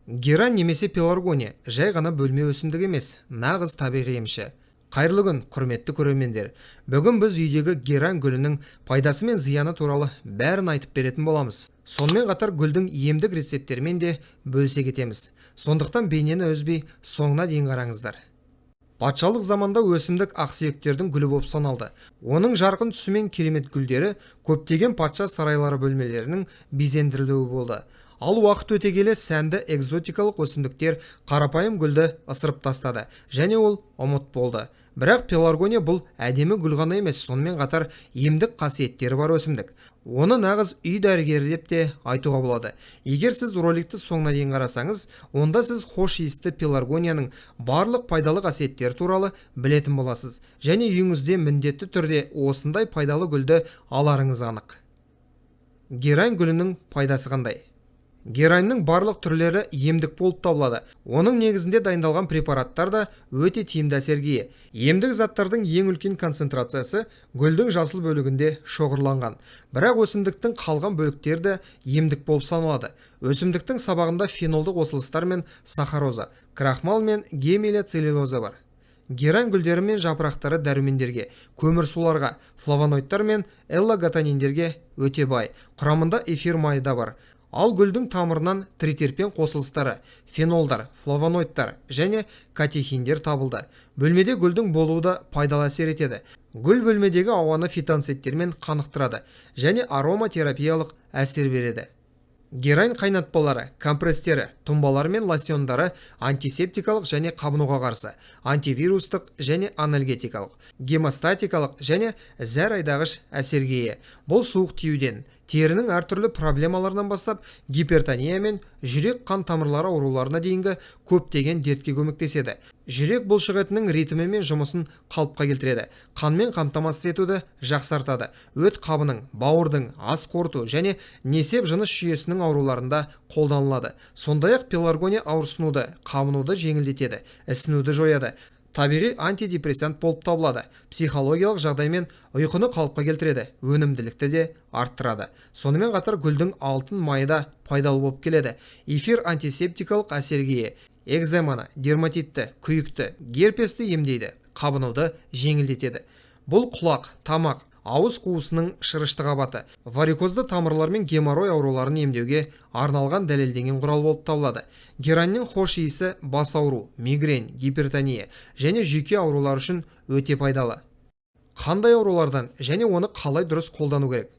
Герань немесе пеларгония жай ғана бөлме өсімдік емес, нағыз табиғи емші. Қайырлы күн, құрметті көрермендер. Бүгін біз үйдегі герань гүлінің пайдасы мен зияны туралы бәрін айтып беретін боламыз. Сонымен қатар гүлдің емдік рецепттерімен де бөлісе кетеміз. Сондықтан бейнені үзбей соңына дейін қараңыздар. Патшалық заманда өсімдік ақсүйектердің гүлі болып саналды. Оның жарқын түсі мен керемет гүлдері көптеген патша сарайлары бөлмелерінің безендірілуі болды. Ал уақыт өте келе сәнді экзотикалық өсімдіктер қарапайым гүлді ысырып тастады, және ол ұмыт болды. Бірақ пеларгония бұл әдемі гүл ғана емес, сонымен қатар емдік қасиеттері бар өсімдік. Оны нағыз үй дәрігері деп те айтуға болады. Егер сіз роликті соңына дейін қарасаңыз, онда сіз хош иісті пеларгонияның барлық пайдалы қасиеттері туралы білетін боласыз, және үйіңізде міндетті түрде осындай пайдалы гүлді аларыңыз анық. Герань гүлінің пайдасы қандай? Гераньның барлық түрлері емдік болып табылады. Оның негізінде дайындалған препараттар да өте тиімді әсерге ие. Емдік заттардың ең үлкен концентрациясы гүлдің жасыл бөлігінде шоғырланған. Бірақ өсімдіктің қалған бөліктері де емдік болып саналады. Өсімдіктің сабағында фенолды қосылыстар мен сахароза, крахмал мен гемилоцеллюлоза бар. Герань гүлдері мен жапырақтары дәрумендерге, көмірсуларға, флавоноидтар мен эллоготаниндерге өте бай. Құрамында эфир майы да бар. Ал гүлдің тамырынан тритерпен қосылыстары, фенолдар, флавоноидтар және катехиндер табылды. Бөлмеде гүлдің болуы да пайдалы әсер етеді. Гүл бөлмедегі ауаны фитонцеттермен қанықтырады және ароматерапиялық әсер береді. Герань қайнатпалары, компресстері, тұнбалары мен лосьондары антисептикалық және қабынуға қарсы, антивирустық және анальгетикалық, гемостатикалық және зәр айдағыш әсерге ие. Бұл суық тиюден, терінің әртүрлі проблемаларынан бастап гипертония мен жүрек қан тамырлары ауруларына дейінгі көптеген дертке көмектеседі. Жүрек бұлшықетінің ритмі мен жұмысын қалыпқа келтіреді. Қанмен қамтамасыз етуді жақсартады. Өт қабының, бауырдың, ас қорыту және несеп жыныс жүйесінің ауруларында қолданылады. Сондай-ақ пеларгония ауырсынуды, қабынуды жеңілдетеді, ісінуді жояды. Табиғи антидепрессант болып табылады. Психологиялық жағдаймен ұйқыны қалыпқа келтіреді, өнімділікті де арттырады. Сонымен қатар гүлдің алтын майы да пайдалы болып келеді. Эфир антисептикалық әсерге ие. Экземаны, дерматитті, күйікті, герпесті емдейді, қабынуды жеңілдетеді. Бұл құлақ, тамақ, ауыз қуысының шырышты қабаты, варикозды тамырлар мен геморрой ауруларын емдеуге арналған дәлелденген құрал болып табылады. Гераньның хош иісі бас ауру, мигрень, гипертония және жүйке аурулары үшін өте пайдалы. Қандай аурулардан және оны қалай дұрыс қолдану керек?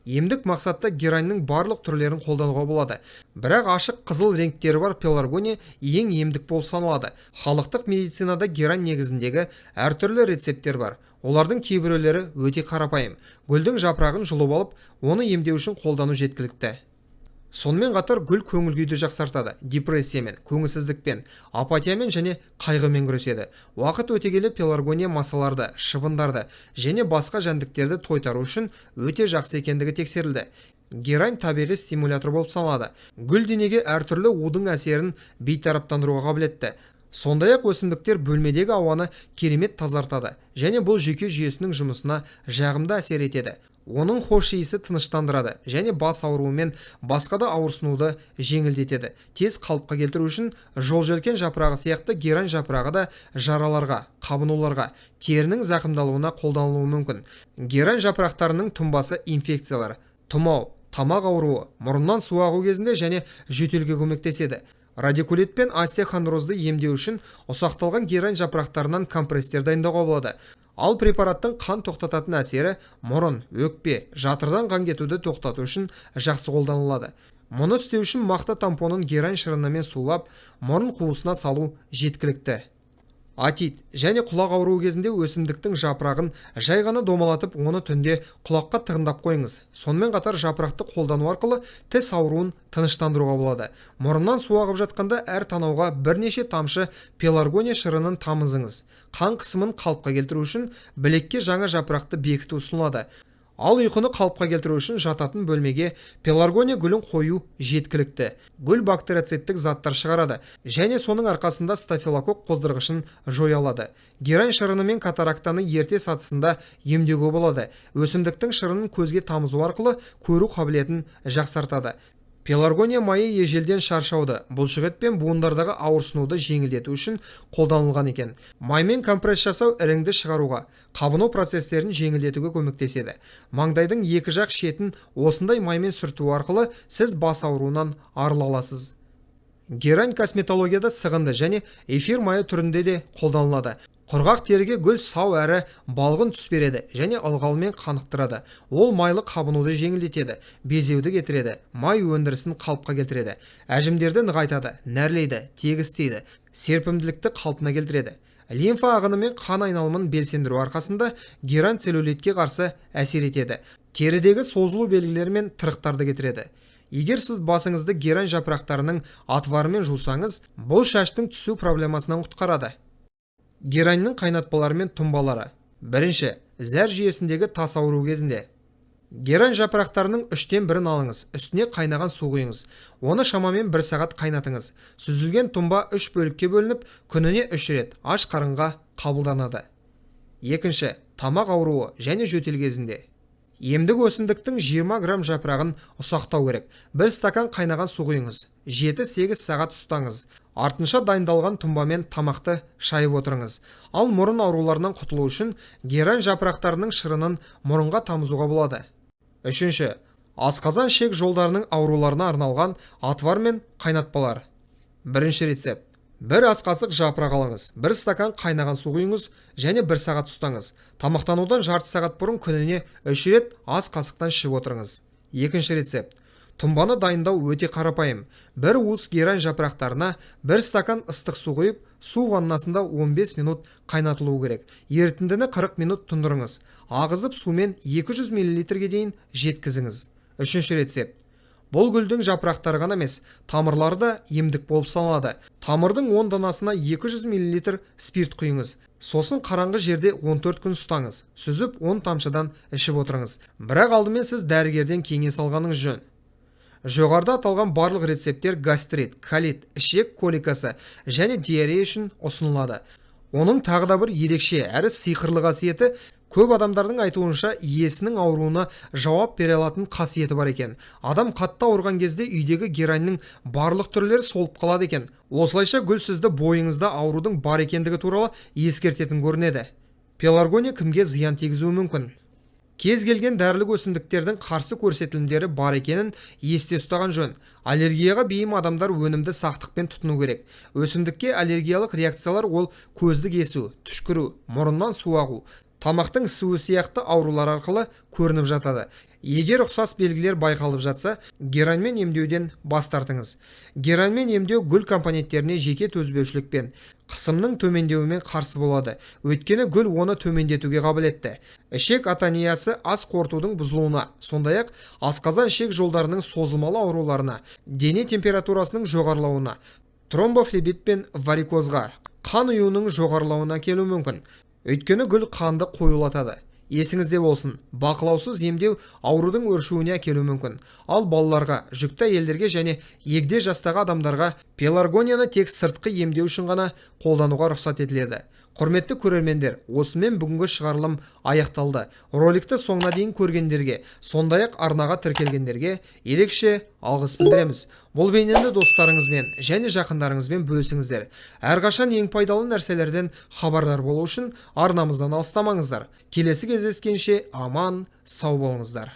Емдік мақсатта гераньның барлық түрлерін қолдануға болады. Бірақ ашық қызыл реңктері бар пеларгония ең емдік болып саналады. Халықтық медицинада герань негізіндегі әртүрлі рецепттер бар. Олардың кейбіреулері өте қарапайым. Гүлдің жапырағын жұлып алып, оны емдеу үшін қолдану жеткілікті. Сонымен қатар гүл көңіл күйді жақсартады, депрессиямен, көңілсіздікпен, апатиямен және қайғымен күреседі. Уақыт өте келе пеларгония масаларды, шыбындарды және басқа жәндіктерді тойтару үшін өте жақсы екендігі тексерілді. Герань табиғи стимулятор болып саналады. Гүл денеге әртүрлі удың әсерін бейтараптандыруға қабілетті. Сондай-ақ өсімдіктер бөлмедегі ауаны керемет тазартады және бұл жүйке жүйесінің жұмысына жағымды әсер етеді. Оның хош иісі тыныштандырады және бас ауруы мен басқа да ауырсынуды жеңілдетеді. Тез қалыпқа келтіру үшін жолжелкен жапырағы сияқты герань жапырағы да жараларға, қабынуларға, терінің зақымдалуына қолданылуы мүмкін. Герань жапырақтарының тұнбасы инфекциялар, тұмау, тамақ ауруы, мұрыннан су ағу кезінде және жөтелге көмектеседі. Радикулит пен остеохондрозды емдеу үшін ұсақталған герань жапырақтарынан компресстер дайындауға болады. Ал препараттың қан тоқтататын әсері мұрын, өкпе, жатырдан қан кетуді тоқтату үшін жақсы қолданылады. Мұны істеу үшін мақта тампонын герань шырынымен сулап, мұрын қуысына салу жеткілікті. Атит және құлақ ауруы кезінде өсімдіктің жапырағын жай ғана домалатып, оны түнде құлаққа тығындап қойыңыз. Сонымен қатар жапырақты қолдану арқылы тіс ауруын тыныштандыруға болады. Мұрыннан су ағып жатқанда әр танауға бірнеше тамшы пеларгония шырынын тамызыңыз. Қан қысымын қалыпқа келтіру үшін білекке жаңа жапырақты бекіту ұсынылады. Ал ұйқыны қалыпқа келтіру үшін жататын бөлмеге пеларгония гүлін қою жеткілікті. Гүл бактерицидтік заттар шығарады және соның арқасында стафилококк қоздырғышын жоя алады. Герань шырыны мен катарактаны ерте сатысында емдеуге болады. Өсімдіктің шырынын көзге тамызу арқылы көру қабілетін жақсартады. Пеларгония майы ежелден шаршауды, бұлшықет пен буындардағы ауырсынуды жеңілдету үшін қолданылған екен. Маймен компресс жасау іріңді шығаруға, қабыну процестерін жеңілдетуге көмектеседі. Маңдайдың екі жақ шетін осындай маймен сүрту арқылы сіз бас ауруынан арыла аласыз. Герань косметологияда сығынды және эфир майы түрінде де қолданылады. Құрғақ теріге гүл сау әрі балғын түс береді және ылғалмен қанықтырады. Ол майлы қабынуды жеңілдетеді, безеуді кетіреді, май өндірісін қалыпқа келтіреді, әжімдерді нығайтады, нәрлейді, тегістейді, серпімділікті қалпына келтіреді. Лимфа ағыны мен қан айналымын белсендіру арқасында герань целлюлитке қарсы әсер етеді. Терідегі созылу белгілері мен тырықтарды кетіреді. Егер сіз басыңызды герань жапырақтарының атварымен жусаңыз, бұл шаштың түсу проблемасынан құтқарады. Гераньның қайнатпалары мен тұнбалары. Бірінші, зәр жүйесіндегі тас ауру кезінде. Герань жапырақтарының 1/3 алыңыз, үстіне қайнаған су құйыңыз. Оны шамамен 1 сағат қайнатыңыз. Сүзілген тұнба 3 бөлікке бөлініп, күніне 3 рет аш қарынға қабылданады. Екінші, тамақ ауруы және жөтел кезінде. Емдік өсімдіктің 20 грамм жапырағын ұсақтау керек. 1 стакан қайнаған су құйыңыз. 7-8 сағат ұстаңыз. Артынша дайындалған тұнбамен тамақты шайып отырыңыз. Ал мұрын ауруларынан құтылу үшін герань жапырақтарының шырынын мұрынға тамызуға болады. Үшінші, асқазан ішек жолдарының ауруларына арналған атвар мен қайнатпалар. Бірінші рецепт. 1 ас қасық жапырақ алыңыз, 1 стакан қайнаған су құйыңыз және 1 сағат ұстаңыз. Тамақтанудан жарты сағат бұрын күніне 3 рет ас қасықтан ішіп отырыңыз. Екінші рецепт. Тұнбаны дайындау өте қарапайым. 1 уыс герань жапырақтарына 1 стакан ыстық су құйып, су ваннасында 15 минут қайнатылуы керек. Ерітіндіні 40 минут тұндырыңыз. Ағызып сумен 200 мл-ге дейін жеткізіңіз. Үшінші рецепт. Бұл гүлдің жапырақтары ғана емес, тамырлары да емдік болып саналады. Тамырдың 10 данасына 200 мл спирт құйыңыз. Сосын қараңғы жерде 14 күн ұстаңыз. Сүзіп 10 тамшыдан ішіп отырыңыз. Бірақ алдымен сіз дәрігерден кеңес алғаныңыз жөн. Жоғарыда аталған барлық рецепттер гастрит, колит, ішек коликасы және диарея үшін ұсынылады. Оның тағы да бір ерекше әрі сиқырлы қасиеті, көп адамдардың айтуынша иесінің ауруына жауап бере алатын қасиеті бар екен. Адам қатты ауырған кезде үйдегі гераньның барлық түрлері солып қалады екен. Осылайша гүл сізді бойыңызда аурудың бар екендігі туралы ескертетін көрінеді. Пеларгония кімге зиян тигізуі мүмкін? Кез келген дәрілік өсімдіктердің қарсы көрсетілімдері бар екенін есте ұстаған жөн. Аллергияға бейім адамдар өнімді сақтықпен тұтыну керек. Өсімдікке аллергиялық реакциялар ол көзді кесу, түшкіру, мұрыннан су ағу, тамақтың ісуі сияқты аурулар арқылы көрініп жатады. Егер ұқсас белгілер байқалып жатса, гераньмен емдеуден бас тартыңыз. Гераньмен емдеу гүл компоненттеріне жеке төзбеушілікпен, қысымның төмендеуімен қарсы болады. Өйткені гүл оны төмендетуге қабілетті. Ішек атониясы ас қорытудың бұзылуына, сондай-ақ асқазан ішек жолдарының созылмалы ауруларына, дене температурасының жоғарылауына, тромбофлебит пен варикозға, қан ұюының жоғарылауына келуі мүмкін. Өйткені гүл қанды қоюлатады. Есіңізде болсын, бақылаусыз емдеу аурудың өршуіне әкелуі мүмкін. Ал балаларға, жүкті әйелдерге және егде жастағы адамдарға пеларгонияны тек сыртқы емдеу үшін ғана қолдануға рұқсат етіледі. Құрметті көрермендер, осымен бүгінгі шығарылым аяқталды. Роликті соңына дейін көргендерге, сондай-ақ арнаға тіркелгендерге ерекше алғыс білдіреміз. Бұл бейнені достарыңызбен және жақындарыңызбен бөлісіңіздер. Әрқашан ең пайдалы нәрселерден хабардар болу үшін арнамыздан алыстамаңыздар. Келесі кездескенше аман, сау болыңыздар.